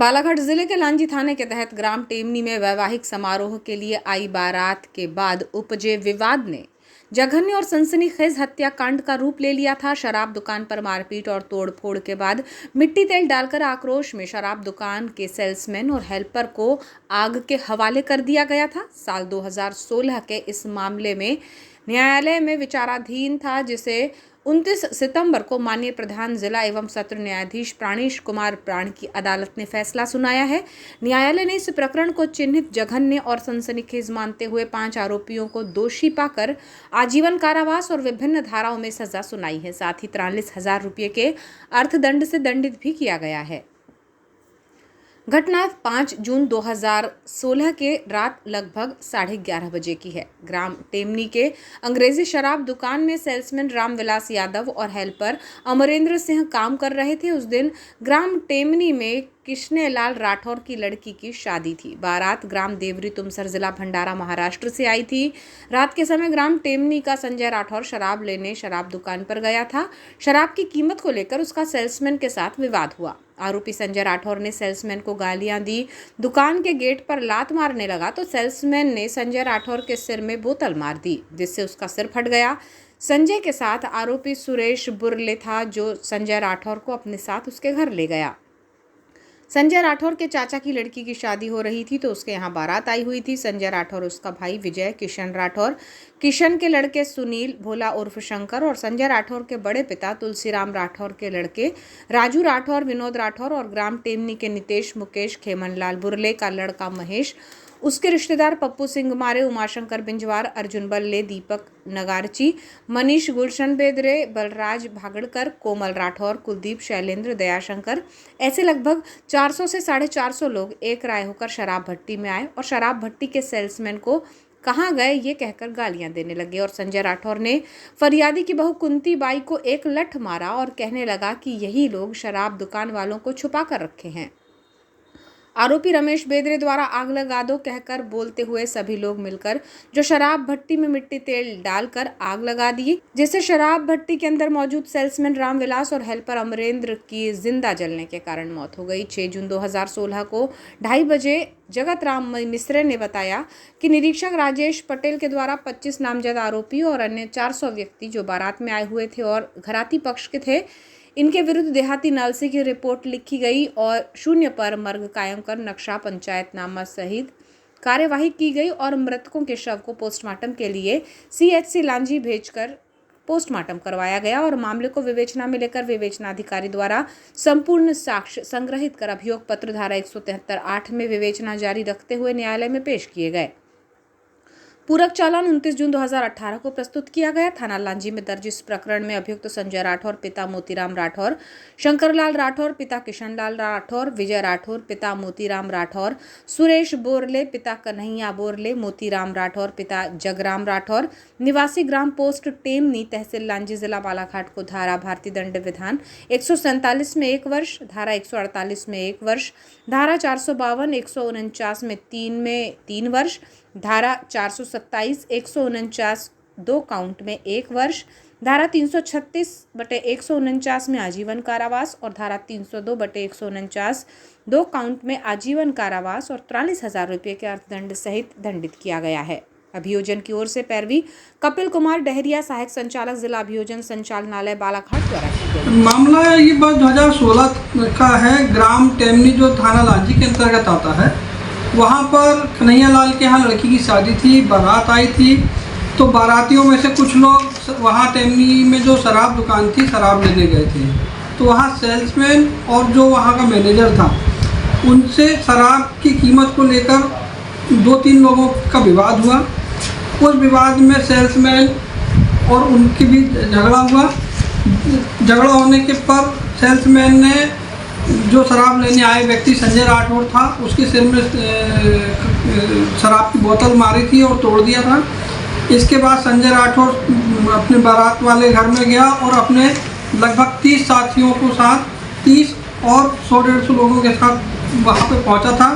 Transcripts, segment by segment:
बालाघाट जिले के लांजी थाने के तहत ग्राम टेमनी में वैवाहिक समारोह के लिए आई बारात के बाद उपजे विवाद ने जघन्य और सनसनीखेज हत्याकांड का रूप ले लिया था। शराब दुकान पर मारपीट और तोड़फोड़ के बाद मिट्टी तेल डालकर आक्रोश में शराब दुकान के सेल्समैन और हेल्पर को आग के हवाले कर दिया गया था। साल 2016 के इस मामले में न्यायालय में विचाराधीन था, जिसे 29 सितंबर को माननीय प्रधान जिला एवं सत्र न्यायाधीश प्राणेश कुमार प्राण की अदालत ने फैसला सुनाया है। न्यायालय ने इस प्रकरण को चिन्हित जघन्य और सनसनीखेज मानते हुए 5 आरोपियों को दोषी पाकर आजीवन कारावास और विभिन्न धाराओं में सजा सुनाई है। साथ ही 43,000 रुपये के अर्थदंड से दंडित भी किया गया है। घटना 5 जून 2016 के रात लगभग 11:30 बजे की है। ग्राम टेमनी के अंग्रेजी शराब दुकान में सेल्समैन रामविलास यादव और हेल्पर अमरेंद्र सिंह काम कर रहे थे। उस दिन ग्राम टेमनी में कृष्णलाल राठौर की लड़की की शादी थी। बारात ग्राम देवरी तुमसर जिला भंडारा महाराष्ट्र से आई थी। रात के समय ग्राम टेमनी का संजय राठौर शराब लेने शराब दुकान पर गया था। शराब की कीमत को लेकर उसका सेल्समैन के साथ विवाद हुआ। आरोपी संजय राठौर ने सेल्समैन को गालियां दी। दुकान के गेट पर लात मारने लगा तो सेल्समैन ने संजय राठौर के सिर में बोतल मार दी, जिससे उसका सिर फट गया। संजय के साथ आरोपी सुरेश बुरले था, जो संजय राठौर को अपने साथ उसके घर ले गया। संजय राठौर के चाचा की लड़की की शादी हो रही थी तो उसके यहाँ बारात आई हुई थी। संजय राठौर, उसका भाई विजय, किशन राठौर, किशन के लड़के सुनील, भोला उर्फ शंकर और संजय राठौर के बड़े पिता तुलसीराम राठौर के लड़के राजू राठौर, विनोद राठौर और ग्राम टेमनी के नितेश, मुकेश, खेमनलाल बुरले का लड़का महेश, उसके रिश्तेदार पप्पू सिंह मारे, उमाशंकर बिंजवार, अर्जुन बल्ले, दीपक नगारची, मनीष गुलशन बेदरे, बलराज भागड़कर, कोमल राठौर, कुलदीप, शैलेंद्र, दयाशंकर, ऐसे लगभग 400 से 450 लोग एक राय होकर शराब भट्टी में आए और शराब भट्टी के सेल्समैन को कहाँ गए ये कहकर गालियां देने लगे। और संजय राठौर ने फरियादी की बहू कुंती बाई को एक लठ मारा और कहने लगा कि यही लोग शराब दुकान वालों को छुपा कर रखे हैं। आरोपी रमेश बेदरे द्वारा आग लगा दो कहकर बोलते हुए सभी लोग मिलकर जो शराब भट्टी में मिट्टी तेल डालकर आग लगा दी, जिससे शराब भट्टी के अंदर मौजूद सेल्समैन रामविलास और हेल्पर अमरेंद्र की जिंदा जलने के कारण मौत हो गई। 6 जून 2016 को 2:30 बजे जगत राम मिश्र ने बताया कि निरीक्षक राजेश पटेल के द्वारा 25 नामजद आरोपी और अन्य 400 व्यक्ति जो बारात में आए हुए थे और घराती पक्ष के थे, इनके विरुद्ध देहाती नालसी की रिपोर्ट लिखी गई और 0 पर मर्ग कायम कर नक्शा पंचायतनामा सहित कार्यवाही की गई और मृतकों के शव को पोस्टमार्टम के लिए CHC लांजी भेजकर पोस्टमार्टम करवाया गया और मामले को विवेचना में लेकर विवेचनाधिकारी द्वारा संपूर्ण साक्ष्य संग्रहित कर अभियोग पत्र धारा 173(8) में विवेचना जारी रखते हुए न्यायालय में पेश किए गए। पूरक चालान 29 जून 2018 को प्रस्तुत किया गया। थाना लांजी में दर्ज इस प्रकरण में अभियुक्त संजय राठौर पिता मोतीराम राठौर, शंकरलाल राठौर पिता किशनलाल राठौर, विजय राठौर पिता मोतीराम राठौर, सुरेश बोरले पिता कन्हैया बोरले, मोतीराम राठौर पिता जगराम राठौर, निवासी ग्राम पोस्ट टेमनी, तहसील लांजी, जिला बालाघाट को धारा भारतीय दंड विधान 147 में 1 वर्ष, धारा 148 में 1 वर्ष, धारा 452, 149 में 3 वर्ष, धारा 427, 149 2 काउंट में 1 वर्ष, धारा 336/149 में आजीवन कारावास और धारा 302/149 2 काउंट में आजीवन कारावास और 43,000 रुपये के अर्थदंड सहित दंडित किया गया है। अभियोजन की ओर से पैरवी कपिल कुमार डहरिया, सहायक संचालक जिला अभियोजन संचालनालय बालाघाट द्वारा की गई। मामला ये 2016 का है। ग्राम टेमनी जो थाना लांजी के अंतर्गत आता है, वहाँ पर कन्हैया लाल के यहाँ लड़की की शादी थी, बारात आई थी। तो बारातियों में से कुछ लोग वहाँ टेमनी में जो शराब दुकान थी शराब लेने गए थे, तो वहाँ सेल्समैन और जो वहाँ का मैनेजर था उनसे शराब की कीमत को लेकर 2-3 लोगों का विवाद हुआ। उस विवाद में सेल्समैन और उनकी भी झगड़ा हुआ। झगड़ा होने के पर सेल्समैन ने जो शराब लेने आए व्यक्ति संजय राठौर था, उसके सिर में शराब की बोतल मारी थी और तोड़ दिया था। इसके बाद संजय राठौर अपने बारात वाले घर में गया और अपने लगभग 30 साथियों को साथ 30 और 100-150 लोगों के साथ वहाँ पे पहुँचा था।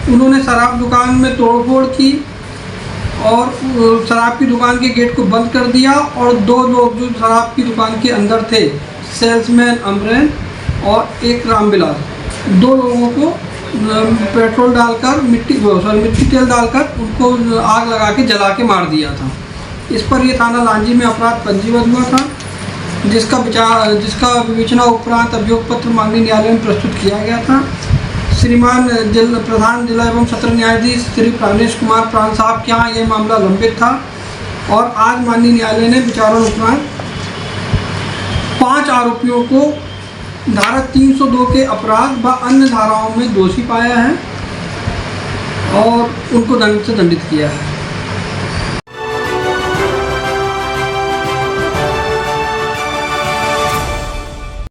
उन्होंने शराब दुकान में तोड़फोड़ की और शराब की दुकान के गेट को बंद कर दिया और 2 लोग जो शराब की दुकान के अंदर थे, सेल्समैन अमरेंद्र और एक रामविलास, 2 लोगों को पेट्रोल डालकर मिट्टी तेल डालकर उनको आग लगा के जला के मार दिया था। इस पर ये थाना लांजी में अपराध पंजीबद्ध हुआ था, जिसका विवेचना उपरांत अभियोग पत्र माननीय न्यायालय में प्रस्तुत किया गया था। श्रीमान प्रधान जिला एवं सत्र न्यायाधीश श्री प्राणेश कुमार प्राण साहब के यहाँ यह मामला लंबित था और आज माननीय न्यायालय ने विचारण उपरांत 5 आरोपियों को धारा 302 के अपराध व अन्य धाराओं में दोषी पाया है और उनको दंड से दंडित किया है।